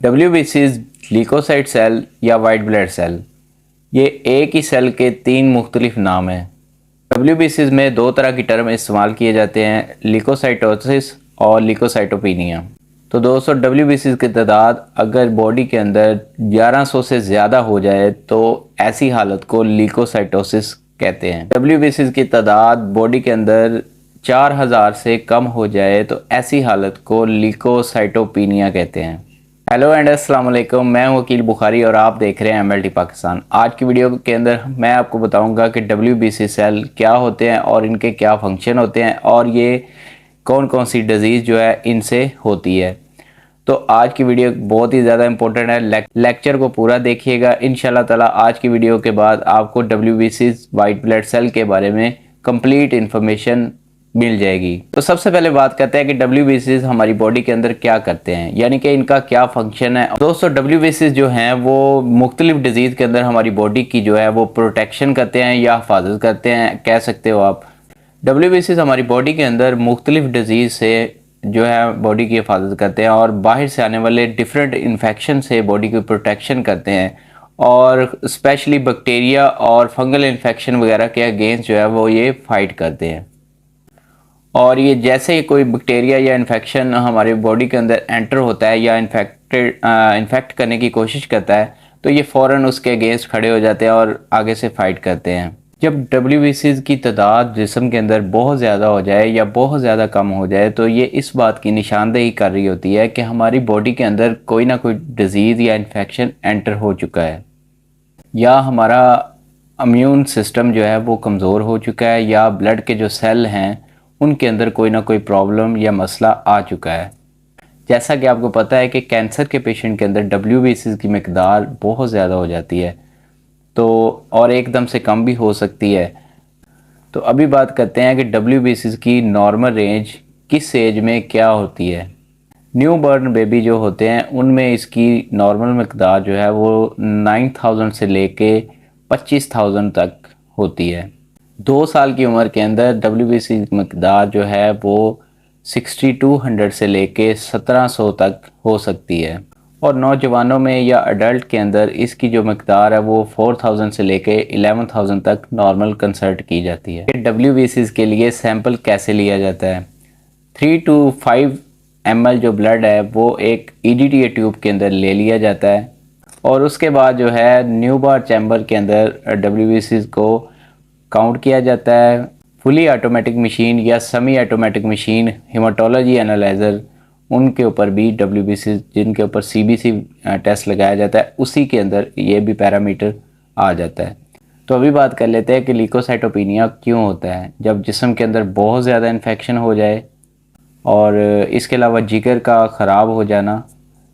WBCs leucocyte cell या white blood cell, ये एक ही सेल के तीन मुख्तलिफ नाम हैं। WBCs में दो तरह की टर्म इस्तेमाल किए जाते हैं, ल्यूकोसाइटोसिस और ल्यूकोसाइटोपिनिया। तो दोस्तों, WBCs की तादाद अगर बॉडी के अंदर 1100 से ज़्यादा हो जाए तो ऐसी हालत को ल्यूकोसाइटोसिस कहते हैं। WBCs की तादाद बॉडी के अंदर 4000 से कम हो जाए तो ऐसी हालत को ल्यूकोसाइटोपिनिया कहते हैं। हेलो एंड अस्सलाम वालेकुम, मैं हूं वकील बुखारी और आप देख रहे हैं MLT पाकिस्तान। आज की वीडियो के अंदर मैं आपको बताऊंगा कि WBC सेल क्या होते हैं और इनके क्या फंक्शन होते हैं और ये कौन कौन सी डिज़ीज़ जो है इनसे होती है। तो आज की वीडियो बहुत ही ज़्यादा इंपॉर्टेंट है, लेक्चर को पूरा देखिएगा। इंशाल्लाह ताला आज की वीडियो के बाद आपको WBC वाइट ब्लड सेल के बारे में कंप्लीट इन्फॉर्मेशन मिल जाएगी। तो सबसे पहले बात करते हैं कि WBCs हमारी बॉडी के अंदर क्या करते हैं, यानी कि इनका क्या फंक्शन है। दोस्तों, WBCs जो हैं वो मुख्तलिफ डिजीज़ के अंदर हमारी बॉडी की जो है वो प्रोटेक्शन करते हैं या हिफाजत करते हैं, कह सकते हो आप। WBCs हमारी बॉडी के अंदर मुख्तलिफ डिजीज़ से जो है बॉडी की हिफाजत करते हैं और बाहर से आने वाले डिफरेंट इन्फेक्शन से बॉडी की प्रोटेक्शन करते हैं और स्पेशली बैक्टीरिया और फंगल इन्फेक्शन वगैरह के अगेंस्ट जो है वो ये फाइट करते हैं। और ये जैसे ही कोई बैक्टीरिया या इन्फेक्शन हमारे बॉडी के अंदर एंटर होता है या इन्फेक्ट करने की कोशिश करता है तो ये फ़ौरन उसके अगेंस्ट खड़े हो जाते हैं और आगे से फाइट करते हैं। जब WBCs की तादाद जिस्म के अंदर बहुत ज़्यादा हो जाए या बहुत ज़्यादा कम हो जाए तो ये इस बात की निशानदेही कर रही होती है कि हमारी बॉडी के अंदर कोई ना कोई डिज़ीज़ या इन्फेक्शन एंटर हो चुका है, या हमारा इम्यून सिस्टम जो है वो कमज़ोर हो चुका है, या ब्लड के जो सेल हैं उनके अंदर कोई ना कोई प्रॉब्लम या मसला आ चुका है। जैसा कि आपको पता है कि कैंसर के पेशेंट के अंदर WBCs की मकदार बहुत ज़्यादा हो जाती है तो और एकदम से कम भी हो सकती है। तो अभी बात करते हैं कि WBCs की नॉर्मल रेंज किस एज में क्या होती है। न्यू बॉर्न बेबी जो होते हैं उनमें इसकी नॉर्मल मकदार जो है वो 9000 से लेके 25000 तक होती है। 2 साल की उम्र के अंदर WBC की मकदार जो है वो 6200 से लेके 1700 तक हो सकती है और नौजवानों में या अडल्ट के अंदर इसकी जो मकदार है वो 4000 से लेके 11000 तक नॉर्मल कंसल्ट की जाती है। WBCs के लिए सैंपल कैसे लिया जाता है? 3 to 5 ml जो ब्लड है वो एक EDTA ट्यूब के अंदर ले लिया जाता है और उसके बाद जो है न्यूबॉर्न चैम्बर के अंदर WBCs को काउंट किया जाता है। फुली ऑटोमेटिक मशीन या semi automatic machine, haematology analyser, उनके ऊपर भी WBC जिनके ऊपर CBC टेस्ट लगाया जाता है उसी के अंदर ये भी पैरामीटर आ जाता है। तो अभी बात कर लेते हैं कि ल्यूकोसाइटोपिनिया क्यों होता है। जब जिस्म के अंदर बहुत ज़्यादा इन्फेक्शन हो जाए और इसके अलावा जिगर का ख़राब हो जाना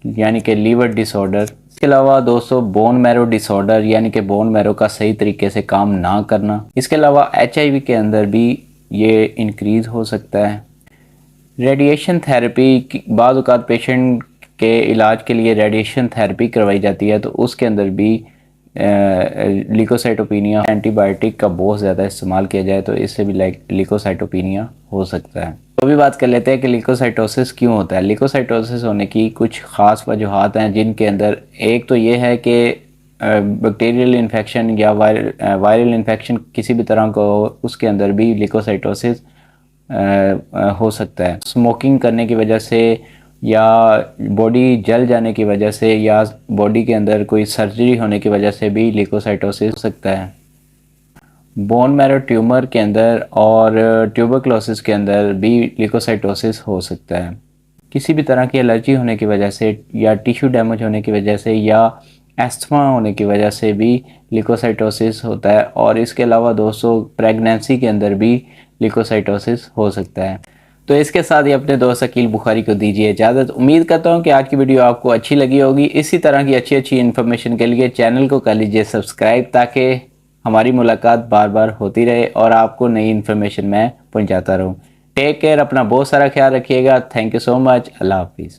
यानी कि लीवर डिसऑर्डर, इसके अलावा दोस्तों बोन मैरो डिसऑर्डर यानी कि बोन मैरो का सही तरीके से काम ना करना, इसके अलावा HIV के अंदर भी ये इंक्रीज़ हो सकता है। रेडिएशन थेरेपी, बाज़ औक़ात पेशेंट के इलाज के लिए रेडिएशन थेरेपी करवाई जाती है तो उसके अंदर भी ल्यूकोसाइटोपिनिया, एंटीबायोटिक का बहुत ज़्यादा इस्तेमाल किया जाए तो इससे भी ल्यूकोसाइटोपिनिया हो सकता है। तो अभी बात कर लेते हैं कि ल्यूकोसाइटोसिस क्यों होता है। ल्यूकोसाइटोसिस होने की कुछ ख़ास वजूहात हैं जिनके अंदर एक तो ये है कि बैक्टीरियल इन्फेक्शन या वायरल इन्फेक्शन किसी भी तरह को उसके अंदर भी ल्यूकोसाइटोसिस हो सकता है। स्मोकिंग करने की वजह से या बॉडी जल जाने की वजह से या बॉडी के अंदर कोई सर्जरी होने की वजह से भी ल्यूकोसाइटोसिस हो सकता है। बोन मैरो ट्यूमर के अंदर और ट्यूबरक्लोसिस के अंदर भी ल्यूकोसाइटोसिस हो सकता है। किसी भी तरह की एलर्जी होने की वजह से या टिश्यू डैमेज होने की वजह से या एस्थमा होने की वजह से भी ल्यूकोसाइटोसिस होता है और इसके अलावा दोस्तों प्रेगनेंसी के अंदर भी ल्यूकोसाइटोसिस हो सकता है। तो इसके साथ ही अपने दोस्त वकील बुखारी को दीजिए इजाज़त। उम्मीद करता हूँ कि आज की वीडियो आपको अच्छी लगी होगी। इसी तरह की अच्छी इन्फॉर्मेशन के लिए चैनल को कर लीजिए सब्सक्राइब ताकि हमारी मुलाकात बार बार होती रहे और आपको नई इन्फॉर्मेशन मैं पहुँचाता रहूँ। टेक केयर, अपना बहुत सारा ख्याल रखिएगा। Thank you so much. अल्लाह हाफिज़।